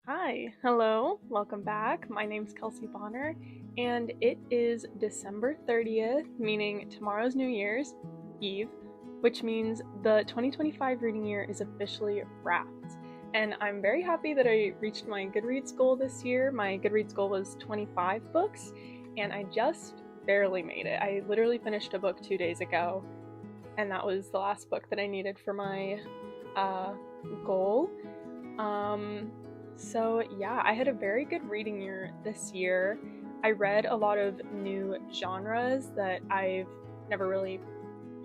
Hi, hello, welcome back. My name's Kelsey Bonner, and it is December 30th, meaning tomorrow's New Year's Eve, which means the 2025 reading year is officially wrapped. And I'm very happy that I reached my Goodreads goal this year. My Goodreads goal was 25 books, and I just barely made it. I literally finished a book 2 days ago, and that was the last book that I needed for my uh, goal. Um, so yeah, I had a very good reading year this year. I read a lot of new genres that I've never really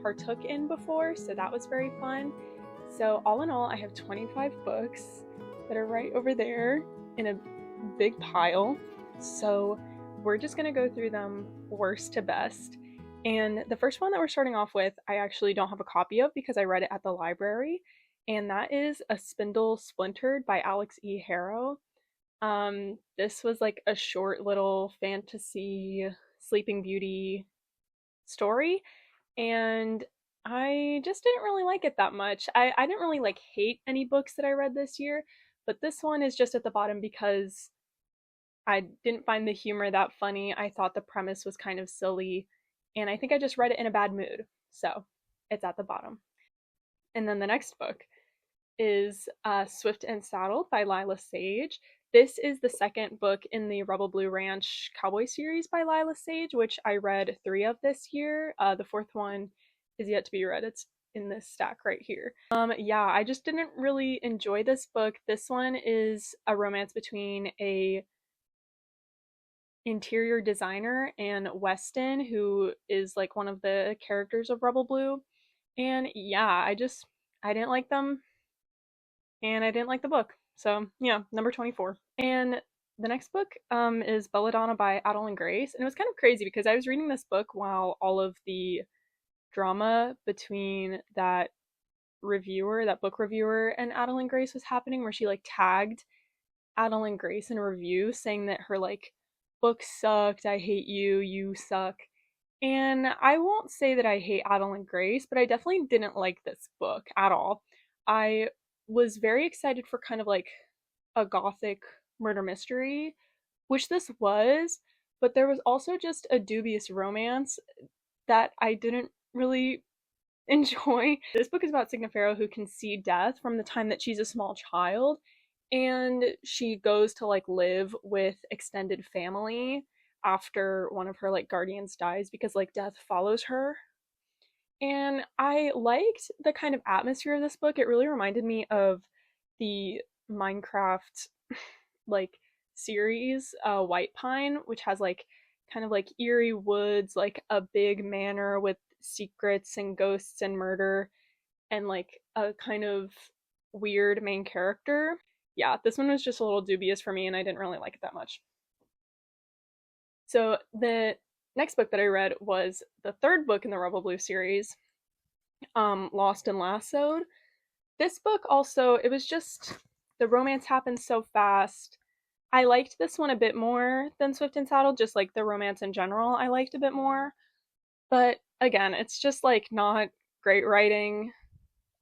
partook in before, so that was very fun. So all in all, I have 25 books that are right over there in a big pile. So we're just gonna go through them worst to best. And the first one that we're starting off with, I actually don't have a copy of because I read it at the library, and that is A Spindle Splintered by Alex E. Harrow. This was like a short little fantasy Sleeping Beauty story, and I just didn't really like it that much. I didn't really like hate any books that I read this year, but this one is just at the bottom because I didn't find the humor that funny. I thought the premise was kind of silly, and I think I just read it in a bad mood. So it's at the bottom. And then the next book is Swift and Saddled by Lila Sage. This is the second book in the Rebel Blue Ranch Cowboy series by Lila Sage, which I read three of this year. The fourth one is yet to be read. It's in this stack right here. Yeah, I just didn't really enjoy this book. This one is a romance between a interior designer and Weston, who is like one of the characters of Rebel Blue. And yeah, I didn't like them, and I didn't like the book. So yeah, number 24. And the next book is Belladonna by Adeline Grace. And it was kind of crazy because I was reading this book while all of the drama between that book reviewer, and Adeline Grace was happening, where she like tagged Adeline Grace in a review saying that her like book sucked, I hate you, you suck. And I won't say that I hate Adeline Grace, but I definitely didn't like this book at all. I was very excited for kind of like a gothic murder mystery, which this was, but there was also just a dubious romance that I didn't really enjoy. This book is about Signa Farrow, who can see death from the time that she's a small child, and she goes to like live with extended family after one of her like guardians dies, because like death follows her. And I liked the kind of atmosphere of this book. It really reminded me of the Minecraft like series, White Pine, which has like kind of like eerie woods, like a big manor with secrets and ghosts and murder, and like a kind of weird main character. Yeah, this one was just a little dubious for me, and I didn't really like it that much. So the next book that I read was the third book in the Rebel Blue series, Lost and Lassoed. This book also, it was just, the romance happened so fast. I liked this one a bit more than Swift and Saddle, just like the romance in general, I liked a bit more. But again, it's just like not great writing,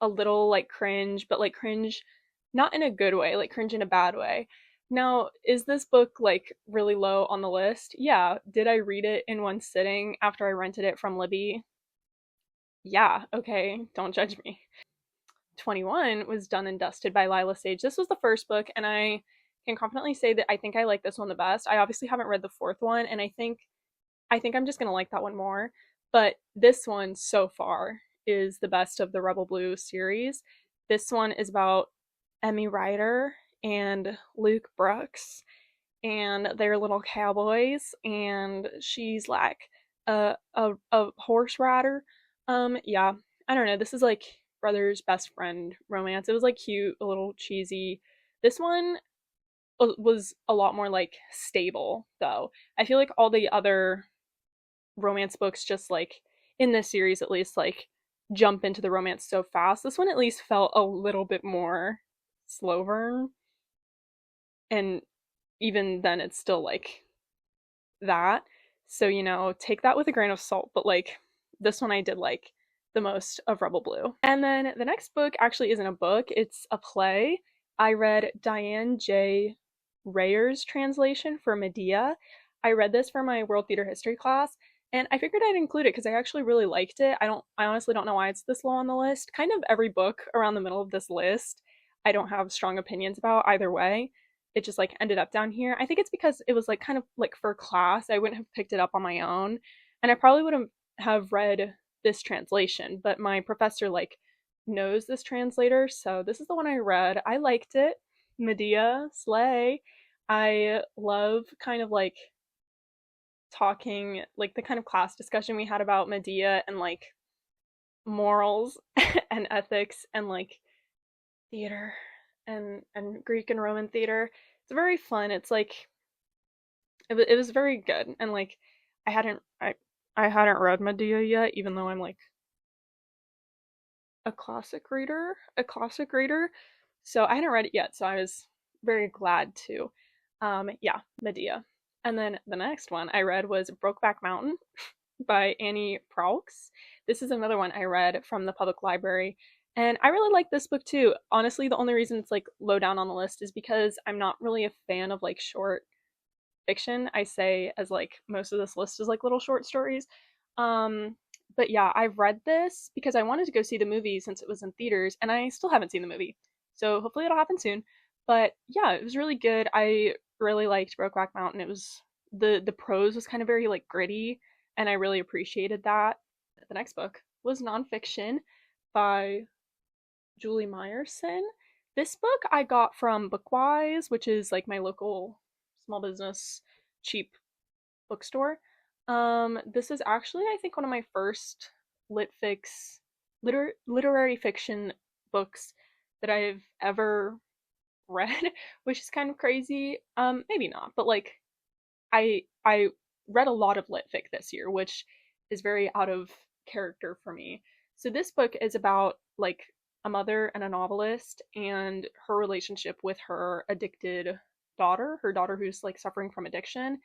a little like cringe, but like cringe not in a good way, like cringe in a bad way. Now, is this book like really low on the list? Yeah. Did I read it in one sitting after I rented it from Libby? Yeah, okay, don't judge me. 21 was Done and Dusted by Lila Sage. This was the first book, and I can confidently say that I think I like this one the best. I obviously haven't read the fourth one, and I think I'm just gonna like that one more. But this one so far is the best of the Rebel Blue series. This one is about Emmy Ryder and Luke Brooks and their little cowboys, and she's like a horse rider. Yeah, I don't know. This is like brother's best friend romance. It was like cute, a little cheesy. This one was a lot more like stable though. I feel like all the other romance books, just like in this series at least, like jump into the romance so fast. This one at least felt a little bit more slow burn, and even then it's still like that. So, take that with a grain of salt, but like this one I did like the most of Rebel Blue. And then the next book actually isn't a book, it's a play. I read Diane J. Rayer's translation for Medea. I read this for my World Theater History class, and I figured I'd include it because I actually really liked it. I honestly don't know why it's this low on the list. Kind of every book around the middle of this list, I don't have strong opinions about either way. It just like ended up down here. I think it's because it was like kind of like for class. I wouldn't have picked it up on my own, and I probably wouldn't have read this translation, but my professor like knows this translator, so this is the one I read. I liked it. Medea, slay. I love kind of like talking, like the kind of class discussion we had about Medea and like morals and ethics and like theater and Greek and Roman theater. It's very fun. It's like it was very good, and like I hadn't I I hadn't read Medea yet, even though I'm like a classic reader. So I hadn't read it yet, so I was very glad to. Yeah, Medea. And then the next one I read was Brokeback Mountain by Annie Proulx. This is another one I read from the public library. And I really like this book too. Honestly, the only reason it's like low down on the list is because I'm not really a fan of like short fiction. I say as like most of this list is like little short stories. Um, but yeah, I've read this because I wanted to go see the movie since it was in theaters, and I still haven't seen the movie. So hopefully it'll happen soon. But yeah, it was really good. I really liked Brokeback Mountain. It was the prose was kind of very like gritty, and I really appreciated that. The next book was nonfiction by Julie Meyerson. This book I got from Bookwise, which is like my local small business cheap bookstore. This is actually I think one of my first literary fiction books that I've ever read, which is kind of crazy. Maybe not, but like I read a lot of lit fic this year, which is very out of character for me. So this book is about like a mother and a novelist and her relationship with her addicted daughter, her daughter who's like suffering from addiction.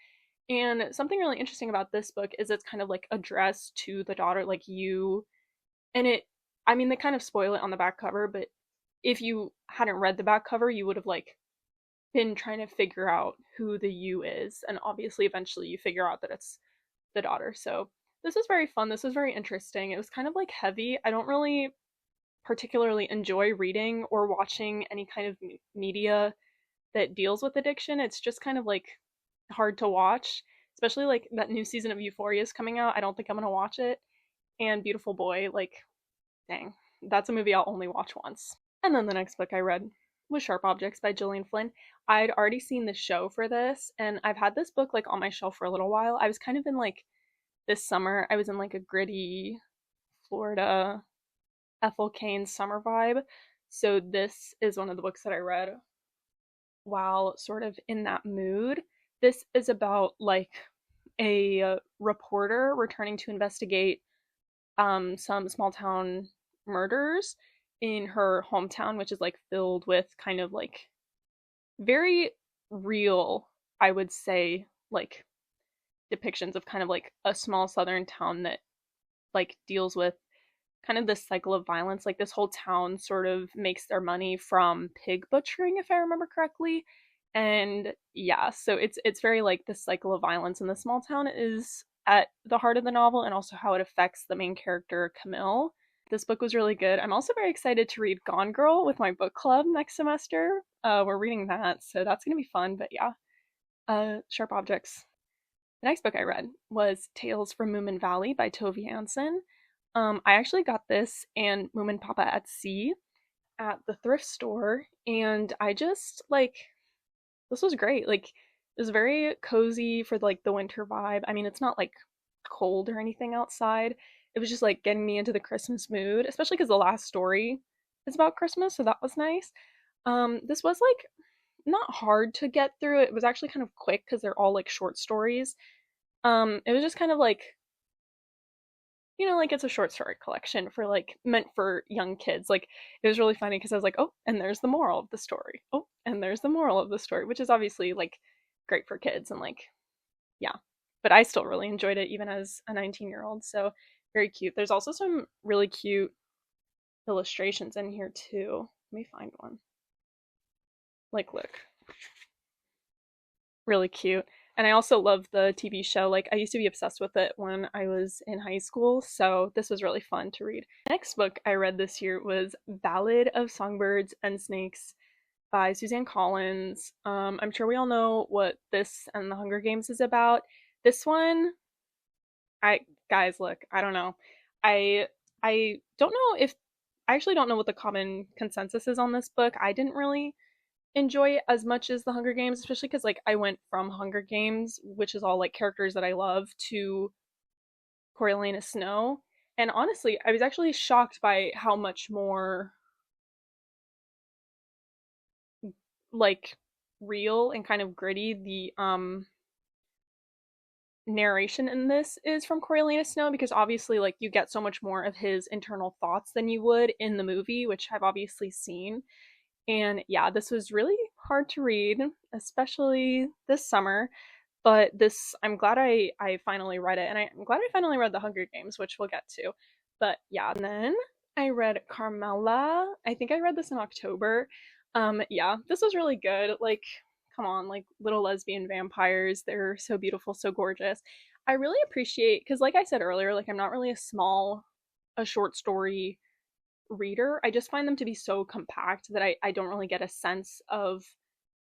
And something really interesting about this book is it's kind of like addressed to the daughter, like you, and it, I mean, they kind of spoil it on the back cover, but if you hadn't read the back cover, you would have like been trying to figure out who the you is, and obviously eventually you figure out that it's the daughter. So this was very fun. This was very interesting. It was kind of like heavy. I don't really particularly enjoy reading or watching any kind of media that deals with addiction. It's just kind of like hard to watch, especially like that new season of Euphoria is coming out. I don't think I'm gonna watch it. And Beautiful Boy, like, dang, that's a movie I'll only watch once. And then the next book I read was Sharp Objects by Gillian Flynn. I'd already seen the show for this, and I've had this book like on my shelf for a little while. I was kind of in like this summer, I was in like a gritty Florida Ethel Kane summer vibe. So this is one of the books that I read while sort of in that mood. This is about like a reporter returning to investigate some small town murders in her hometown, which is like filled with kind of like very real, I would say, like depictions of kind of like a small southern town that like deals with kind of this cycle of violence. Like this whole town sort of makes their money from pig butchering, if I remember correctly. And yeah, so it's very like this cycle of violence in the small town is at the heart of the novel, and also how it affects the main character Camille. This book was really good. I'm also very excited to read Gone Girl with my book club next semester. We're reading that, so that's gonna be fun. But yeah, Sharp Objects. The next book I read was Tales from Moomin Valley by Tove Jansson. I actually got this and Moomin Papa at Sea at the thrift store, and I just like this was great. Like it was very cozy for like the winter vibe. I mean, it's not like cold or anything outside. It was just like getting me into the Christmas mood, especially because the last story is about Christmas, so that was nice. This was like not hard to get through. It was actually kind of quick because they're all like short stories. It was just kind of like like it's a short story collection for like meant for young kids. Like it was really funny because I was like, oh, and there's the moral of the story. Oh, and there's the moral of the story, which is obviously like great for kids and like yeah. But I still really enjoyed it even as a 19-year-old. So very cute. There's also some really cute illustrations in here too. Let me find one. Like look. really cute. And I also love the TV show. Like, I used to be obsessed with it when I was in high school, so this was really fun to read. The next book I read this year was Ballad of Songbirds and Snakes by Suzanne Collins. I'm sure we all know what this and the Hunger Games is about. This one, I guys, look, I don't know. I I don't know if I actually don't know what the common consensus is on this book. I didn't really enjoy it as much as the Hunger Games, especially because like I went from Hunger Games, which is all like characters that I love, to Coriolanus Snow. And honestly, I was actually shocked by how much more like real and kind of gritty the narration in this is from Coriolanus Snow, because obviously like you get so much more of his internal thoughts than you would in the movie, which I've obviously seen. And yeah, this was really hard to read, especially this summer. But this, I'm glad I finally read it, and I'm glad I finally read The Hunger Games, which we'll get to. But yeah, and then I read Carmela. I think I read this in October. Yeah, this was really good. Like, come on, like little lesbian vampires. They're so beautiful, so gorgeous. I really appreciate because, like I said earlier, like I'm not really a short story reader. I just find them to be so compact that I don't really get a sense of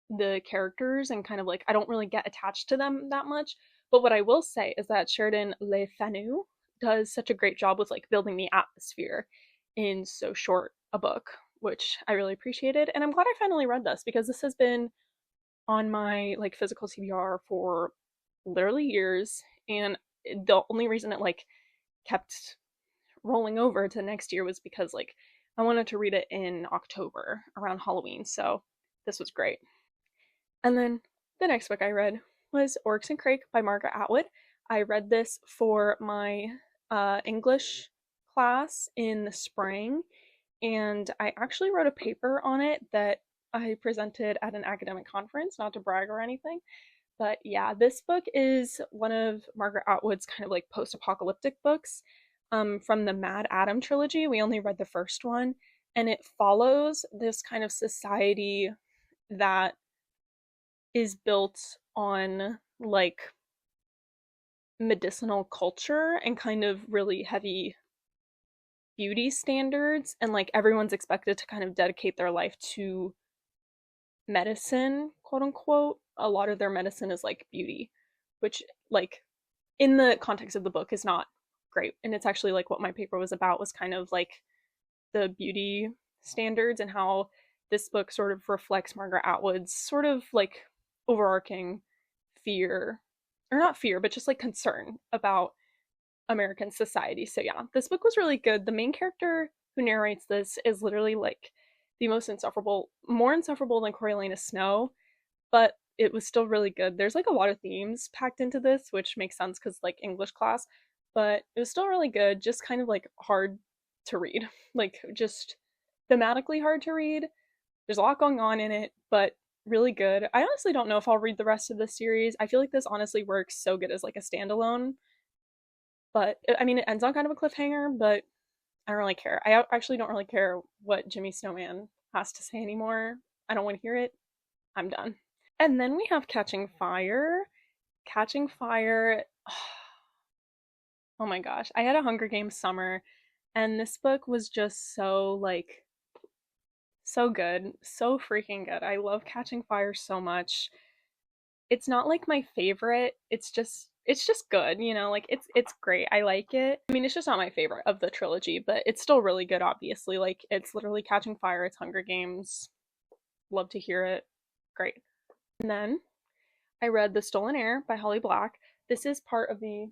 the characters and kind of like I don't really get attached to them that much. But what I will say is that Sheridan Le Fanu does such a great job with like building the atmosphere in so short a book, which I really appreciated. And I'm glad I finally read this because this has been on my like physical TBR for literally years. And the only reason it like kept rolling over to next year was because like I wanted to read it in October around Halloween. So this was great. And then the next book I read was Oryx and Crake by Margaret Atwood. I read this for my English class in the spring, and I actually wrote a paper on it that I presented at an academic conference, not to brag or anything. But yeah, this book is one of Margaret Atwood's kind of like post apocalyptic books from the Mad Adam trilogy. We only read the first one, and it follows this kind of society that is built on like medicinal culture and kind of really heavy beauty standards, and like everyone's expected to kind of dedicate their life to medicine, quote unquote. A lot of their medicine is like beauty, which like in the context of the book is not great. And it's actually like what my paper was about, was kind of like the beauty standards and how this book sort of reflects Margaret Atwood's sort of like overarching fear, or not fear, but just like concern about American society. So yeah, this book was really good. The main character who narrates this is literally like the most insufferable, more insufferable than Coriolanus Snow, but it was still really good. There's like a lot of themes packed into this, which makes sense because like English class, but it was still really good, just kind of like hard to read. Like just thematically hard to read. There's a lot going on in it, but really good. I honestly don't know if I'll read the rest of the series. I feel like this honestly works so good as like a standalone, but I mean, it ends on kind of a cliffhanger, but I don't really care. I actually don't really care what Jimmy Snowman has to say anymore. I don't want to hear it. I'm done. And then we have Catching Fire. Catching Fire. Oh my gosh. I had a Hunger Games summer, and this book was just so like so good, so freaking good. I love Catching Fire so much. It's not like my favorite. It's just good, you know, like it's great. I like it. I mean, it's just not my favorite of the trilogy, but it's still really good obviously. Like it's literally Catching Fire, it's Hunger Games. Love to hear it. Great. And then I read The Stolen Heir by Holly Black. This is part of the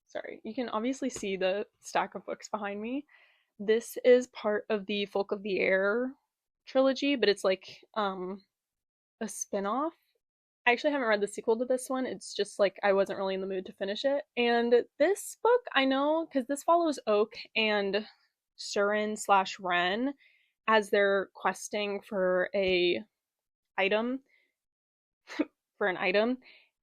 sorry, you can obviously see the stack of books behind me. This is part of the Folk of the Air trilogy, but it's like a spin-off. I actually haven't read the sequel to this one. It's just like I wasn't really in the mood to finish it. And this book, I know, because this follows Oak and Surin slash Ren as they're questing for a item, for an item.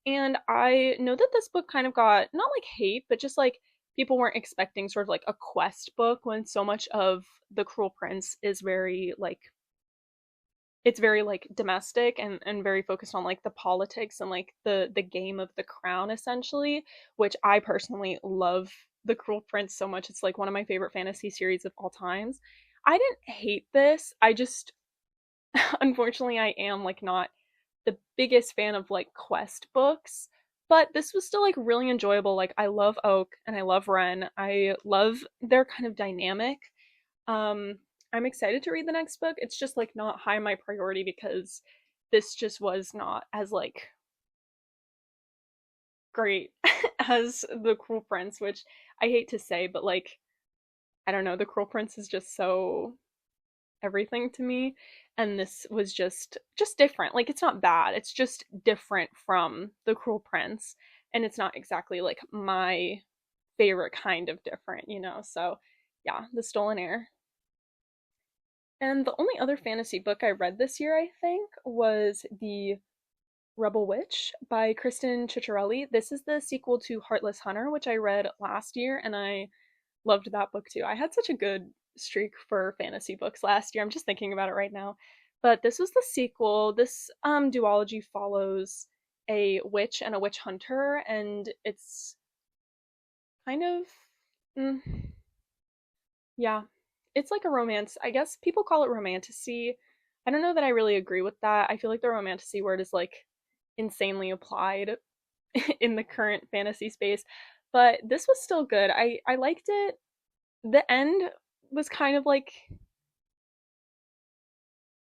And I know that this book kind of got not like hate, but just like people weren't expecting sort of like a quest book when so much of The Cruel Prince is very like it's very like domestic and very focused on like the politics and like the game of the crown essentially, which I personally love The Cruel Prince so much. It's like one of my favorite fantasy series of all times. I didn't hate this. I just unfortunately I am like not the biggest fan of like quest books, but this was still like really enjoyable. Like I love Oak and I love Ren. I love their kind of dynamic. um, I'm excited to read the next book. It's just like not high on my priority because this just was not as like great as The Cruel Prince, which I hate to say, but like I don't know, The Cruel Prince is just so everything to me, and this was just different. Like it's not bad. It's just different from The Cruel Prince, and it's not exactly like my favorite kind of different, you know. So, yeah, The Stolen Heir. And the only other fantasy book I read this year, I think, was The Rebel Witch by Kristen Ciccarelli. This is the sequel to Heartless Hunter, which I read last year, and I loved that book too. I had such a good streak for fantasy books last year. I'm just thinking about it right now. But this was the sequel. This duology follows a witch and a witch hunter, and it's kind of mm, yeah, it's like a romance. I guess people call it romantasy. I don't know that I really agree with that. I feel like the romantasy word is like insanely applied in the current fantasy space. But this was still good. I liked it. The end was kind of like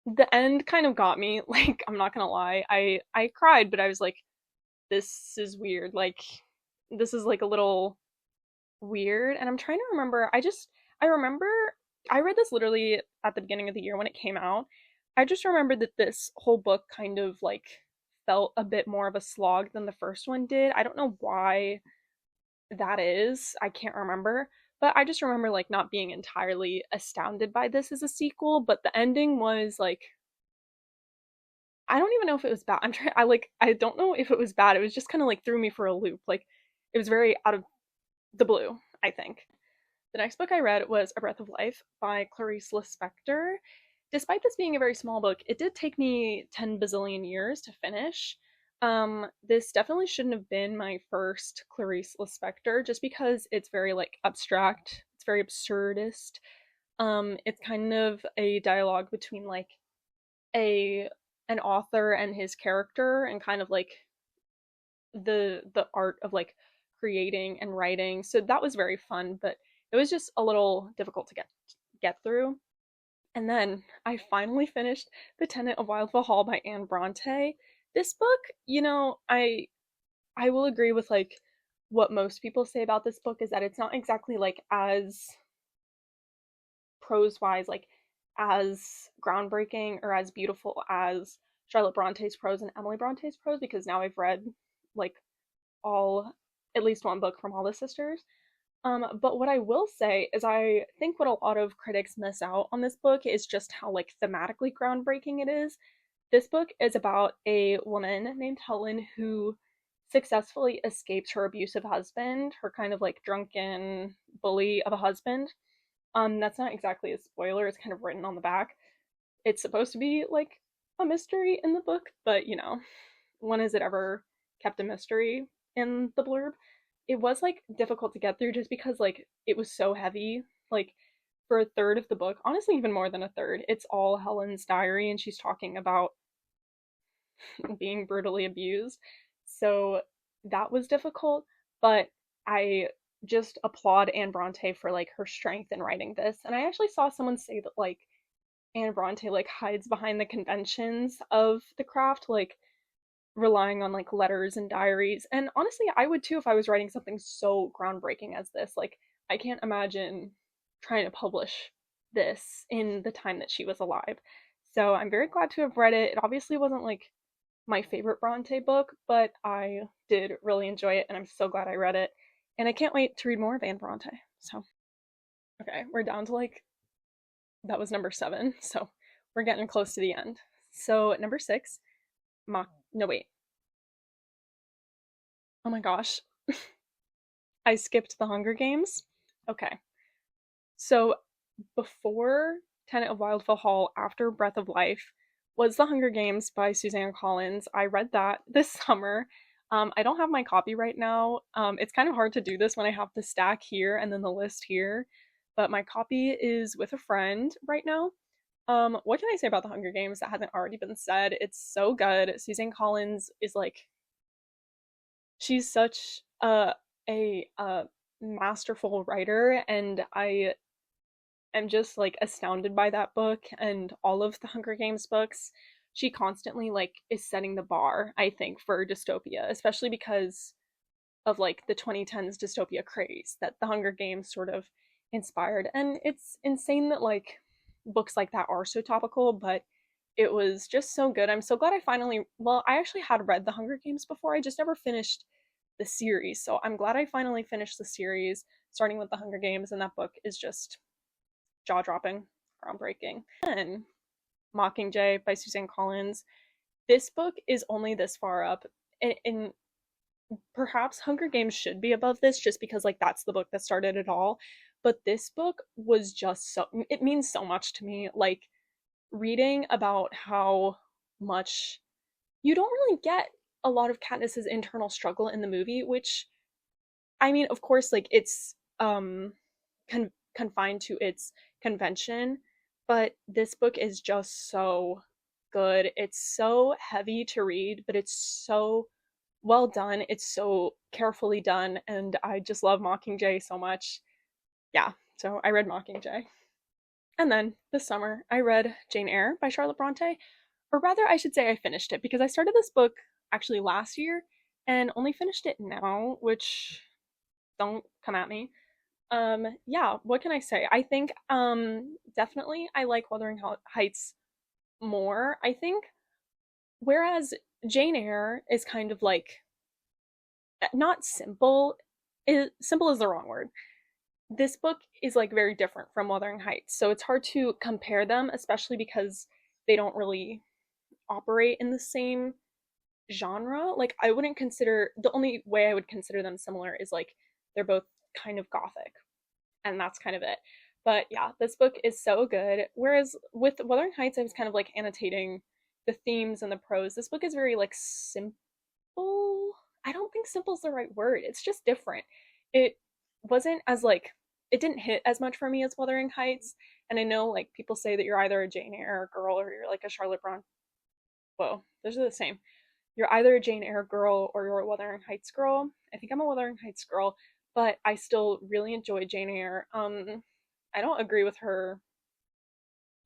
the end kind of got me. Like I'm not gonna lie. I cried, but I was like, this is weird. Like this is like a little weird. And I'm trying to remember. I remember I read this literally at the beginning of the year when it came out. I just remembered that this whole book kind of like felt a bit more of a slog than the first one did. I don't know why that is. I can't remember. But I just remember like not being entirely astounded by this as a sequel, but the ending was like I don't even know if it was bad. I don't know if it was bad. It was just kind of like threw me for a loop. Like it was very out of the blue, I think. The next book I read was A Breath of Life by Clarice Lispector. Despite this being a very small book, it did take me 10 bazillion years to finish. This definitely shouldn't have been my first Clarice Lispector just because it's very like abstract, it's very absurdist. It's kind of a dialogue between like a an author and his character and kind of like the art of like creating and writing. So that was very fun, but it was just a little difficult to get through. And then I finally finished The Tenant of Wildfell Hall by Anne Bronte. This book, you know, I will agree with like what most people say about this book is that it's not exactly like as prose wise like as groundbreaking or as beautiful as Charlotte Bronte's prose and Emily Bronte's prose because now I've read like all at least one book from all the sisters. But what I will say is I think what a lot of critics miss out on this book is just how like thematically groundbreaking it is. This book is about a woman named Helen who successfully escapes her abusive husband, her kind of like drunken bully of a husband. That's not exactly a spoiler, it's kind of written on the back. It's supposed to be like a mystery in the book, but you know, when has it ever kept a mystery in the blurb? It was like difficult to get through just because like it was so heavy. Like for a third of the book, honestly, even more than a third, it's all Helen's diary and she's talking about being brutally abused. So that was difficult, but I just applaud Anne Bronte for like her strength in writing this. And I actually saw someone say that like Anne Bronte like hides behind the conventions of the craft, like relying on like letters and diaries. And honestly, I would too if I was writing something so groundbreaking as this. Like, I can't imagine trying to publish this in the time that she was alive. So I'm very glad to have read it. It obviously wasn't like my favorite Bronte book, but I did really enjoy it and I'm so glad I read it. And I can't wait to read more of Anne Bronte. So, okay, we're down to like, that was number 7. So we're getting close to the end. So, number 6, no, wait. Oh my gosh. I skipped the Hunger Games. Okay. So before Tenet of Wildfell Hall, after Breath of Life, was The Hunger Games by Suzanne Collins. I read that this summer. I don't have my copy right now. It's kind of hard to do this when I have the stack here and then the list here, but my copy is with a friend right now. What can I say about The Hunger Games that hasn't already been said? It's so good. Suzanne Collins is like, she's such a masterful writer, and I am just like astounded by that book and all of the Hunger Games books. She constantly like is setting the bar, I think, for dystopia, especially because of like the 2010s dystopia craze that the Hunger Games sort of inspired. And it's insane that like books like that are so topical, but it was just so good. I'm so glad I finally, well, I actually had read the Hunger Games before. I just never finished the series. So I'm glad I finally finished the series, starting with the Hunger Games, and that book is just jaw dropping, groundbreaking. And Mockingjay by Suzanne Collins. This book is only this far up, and perhaps Hunger Games should be above this just because like that's the book that started it all. But this book was just so, it means so much to me. Like reading about how much you don't really get a lot of Katniss's internal struggle in the movie, which I mean, of course, like it's confined to its convention, but this book is just so good. It's so heavy to read, but it's so well done. It's so carefully done, and I just love Mockingjay so much. Yeah, so I read Mockingjay. And then this summer, I read Jane Eyre by Charlotte Bronte, or rather, I should say I finished it because I started this book actually last year and only finished it now, which don't come at me. Yeah, what can I say? I think definitely I like Wuthering Heights more. I think whereas Jane Eyre is kind of like not simple, simple is the wrong word. This book is like very different from Wuthering Heights. So it's hard to compare them, especially because they don't really operate in the same genre. Like I wouldn't consider, the only way I would consider them similar is like they're both kind of gothic, and that's kind of it. But yeah, this book is so good. Whereas with Wuthering Heights, I was kind of like annotating the themes and the prose. This book is very like simple. I don't think simple is the right word. It's just different. It wasn't as like, it didn't hit as much for me as Wuthering Heights. And I know like people say that you're either a Jane Eyre girl or you're like a Charlotte Bronte. Whoa, those are the same. You're either a Jane Eyre girl or you're a Wuthering Heights girl. I think I'm a Wuthering Heights girl, but I still really enjoy Jane Eyre. I don't agree with her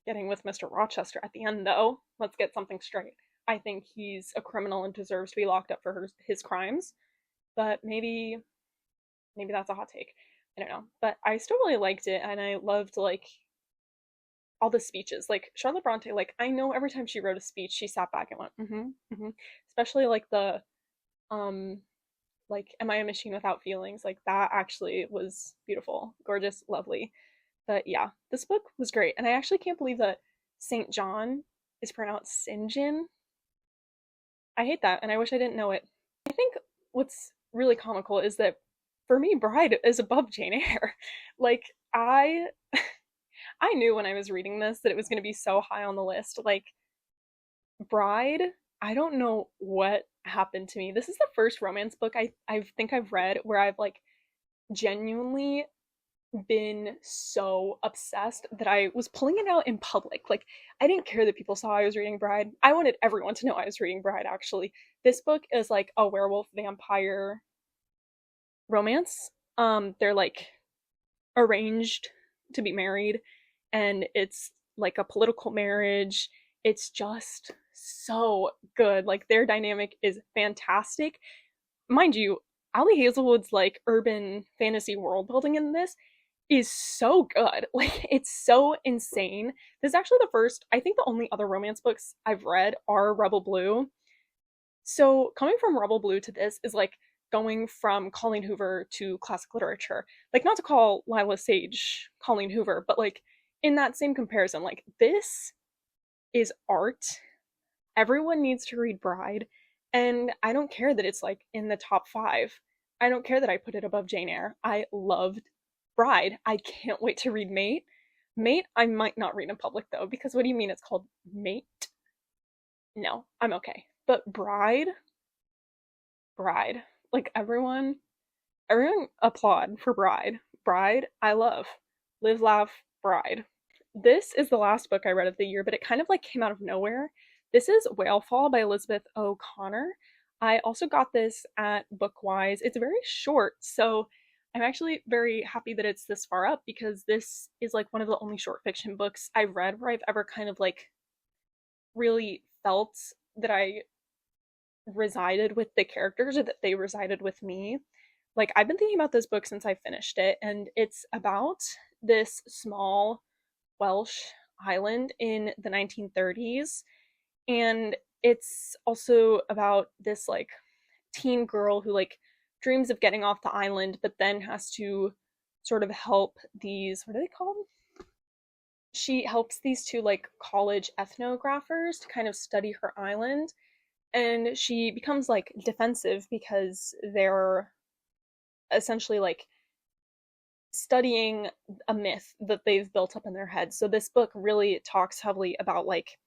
getting with Mr. Rochester at the end, though. Let's get something straight. I think he's a criminal and deserves to be locked up for his crimes, but maybe that's a hot take. I don't know, but I still really liked it, and I loved like all the speeches. Like Charlotte Bronte, like I know every time she wrote a speech, she sat back and went, mm-hmm. Especially like the um like Am I a Machine Without Feelings? Like that actually was beautiful, gorgeous, lovely. But yeah, this book was great. And I actually can't believe that St. John is pronounced Sinjin. I hate that, and I wish I didn't know it. I think what's really comical is that for me, Bride is above Jane Eyre. Like I knew when I was reading this that it was going to be so high on the list. Like Bride, I don't know what happened to me. This is the first romance book I think I've read where I've like genuinely been so obsessed that I was pulling it out in public. Like I didn't care that people saw I was reading Bride. I wanted everyone to know I was reading Bride actually. This book is like a werewolf vampire romance. They're like arranged to be married, and it's like a political marriage. It's just so good. Like their dynamic is fantastic. Mind you, Ali Hazelwood's like urban fantasy world building in this is so good. Like it's so insane. This is actually the first, I think the only other romance books I've read are Rebel Blue. So coming from Rebel Blue to this is like going from Colleen Hoover to classic literature. Like not to call Lila Sage Colleen Hoover, but like in that same comparison, like this is art. Everyone needs to read Bride, and I don't care that it's like in the top 5. I don't care that I put it above Jane Eyre. I loved Bride. I can't wait to read Mate. Mate, I might not read in public though, because what do you mean it's called Mate? No, I'm okay. But Bride, like everyone applaud for Bride. Bride, I love. Live, laugh, Bride. This is the last book I read of the year, but it kind of like came out of nowhere. This is Whalefall by Elizabeth O'Connor. I also got this at Bookwise. It's very short, so I'm actually very happy that it's this far up because this is like one of the only short fiction books I've read where I've ever kind of like really felt that I resided with the characters or that they resided with me. Like, I've been thinking about this book since I finished it, and it's about this small Welsh island in the 1930s. And it's also about this like teen girl who like dreams of getting off the island, but then has to sort of help these, what are they called? She helps these two like college ethnographers to kind of study her island, and she becomes like defensive because they're essentially like studying a myth that they've built up in their heads. So this book really talks heavily about like,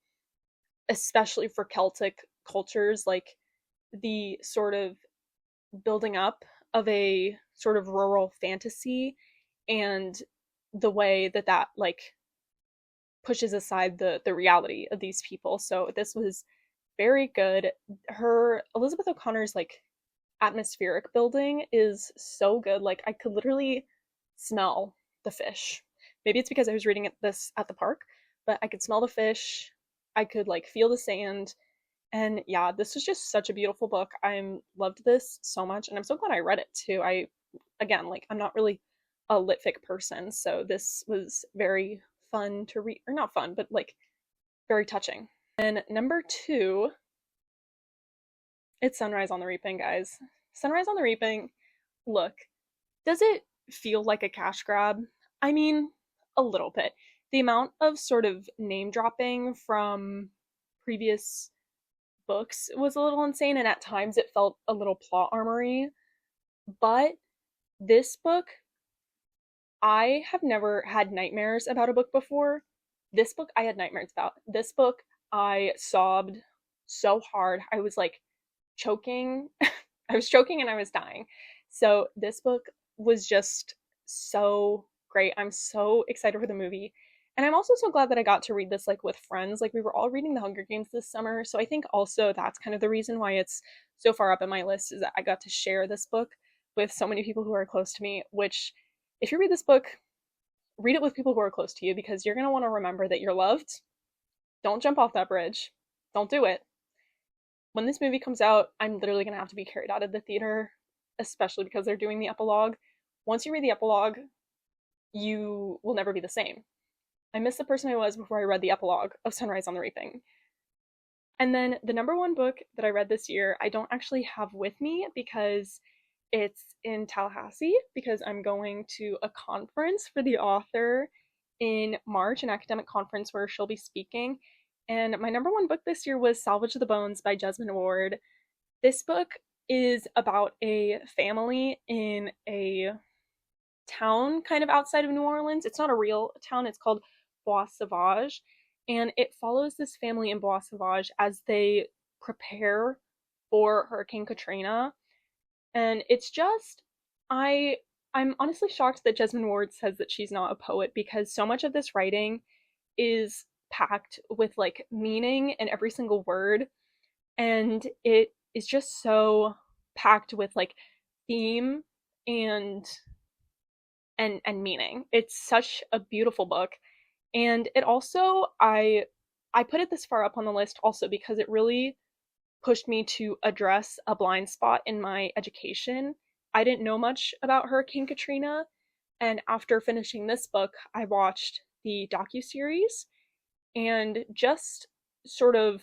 especially for Celtic cultures, like the sort of building up of a sort of rural fantasy and the way that that like pushes aside the reality of these people. So this was very good. Her Elizabeth O'Connor's like atmospheric building is so good. Like I could literally smell the fish. Maybe it's because I was reading this at the park, but I could smell the fish. I could like feel the sand. And yeah, this was just such a beautiful book. I loved this so much, and I'm so glad I read it too. I again, like I'm not really a litfic person, so this was very fun to read, or not fun, but like very touching. And number two, it's Sunrise on the Reaping, guys. Sunrise on the Reaping. Look, does it feel like a cash grab? I mean, a little bit. The amount of sort of name dropping from previous books was a little insane, and at times it felt a little plot armory. But this book, I have never had nightmares about a book before. This book, I had nightmares about. This book, I sobbed so hard. I was like choking. I was choking and I was dying. So this book was just so great. I'm so excited for the movie. And I'm also so glad that I got to read this like with friends. Like we were all reading The Hunger Games this summer. So I think also that's kind of the reason why it's so far up in my list is that I got to share this book with so many people who are close to me, which if you read this book, read it with people who are close to you because you're going to want to remember that you're loved. Don't jump off that bridge. Don't do it. When this movie comes out, I'm literally going to have to be carried out of the theater, especially because they're doing the epilogue. Once you read the epilogue, you will never be the same. I miss the person I was before I read the epilogue of Sunrise on the Reaping. And then the number one book that I read this year, I don't actually have with me because it's in Tallahassee because I'm going to a conference for the author in March, an academic conference where she'll be speaking. And my number one book this year was Salvage the Bones by Jesmyn Ward. This book is about a family in a town kind of outside of New Orleans. It's not a real town, it's called Bois Sauvage. And it follows this family in Bois Sauvage as they prepare for Hurricane Katrina. And it's just, I I'm honestly shocked that Jesmyn Ward says that she's not a poet because so much of this writing is packed with like meaning in every single word, and it is just so packed with like theme and and meaning. It's such a beautiful book. And it also I put it this far up on the list also because it really pushed me to address a blind spot in my education. I didn't know much about Hurricane Katrina, and after finishing this book, I watched the docu-series and just sort of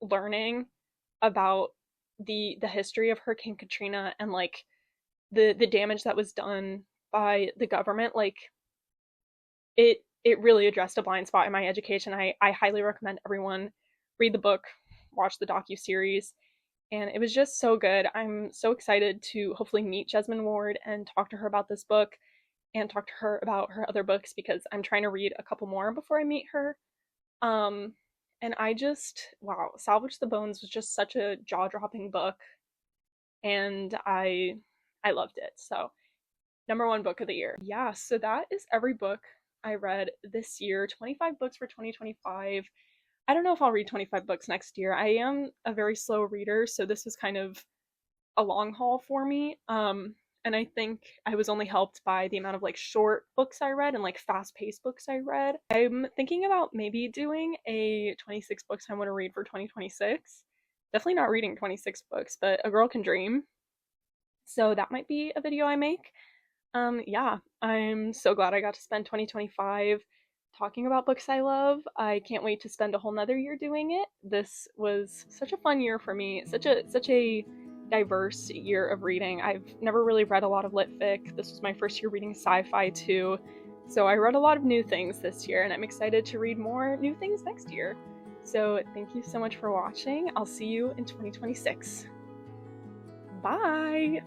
learning about the history of Hurricane Katrina and like the damage that was done by the government, like it really addressed a blind spot in my education. I highly recommend everyone read the book, watch the docu series, and it was just so good. I'm so excited to hopefully meet Jesmyn Ward and talk to her about this book and talk to her about her other books because I'm trying to read a couple more before I meet her. Um And I just, wow, Salvage the Bones was just such a jaw-dropping book, and I loved it. So, number one book of the year. Yeah, so that is every book I read this year. 25 books for 2025. I don't know if I'll read 25 books next year. I am a very slow reader, so this was kind of a long haul for me. And I think I was only helped by the amount of like short books I read and like fast paced books I read. I'm thinking about maybe doing a 26 books I want to read for 2026. Definitely not reading 26 books, but a girl can dream. So that might be a video I make. Yeah, I'm so glad I got to spend 2025 talking about books I love. I can't wait to spend a whole nother year doing it. This was such a fun year for me. Such a diverse year of reading. I've never really read a lot of lit fic. This was my first year reading sci-fi too. So I read a lot of new things this year and I'm excited to read more new things next year. So thank you so much for watching. I'll see you in 2026. Bye.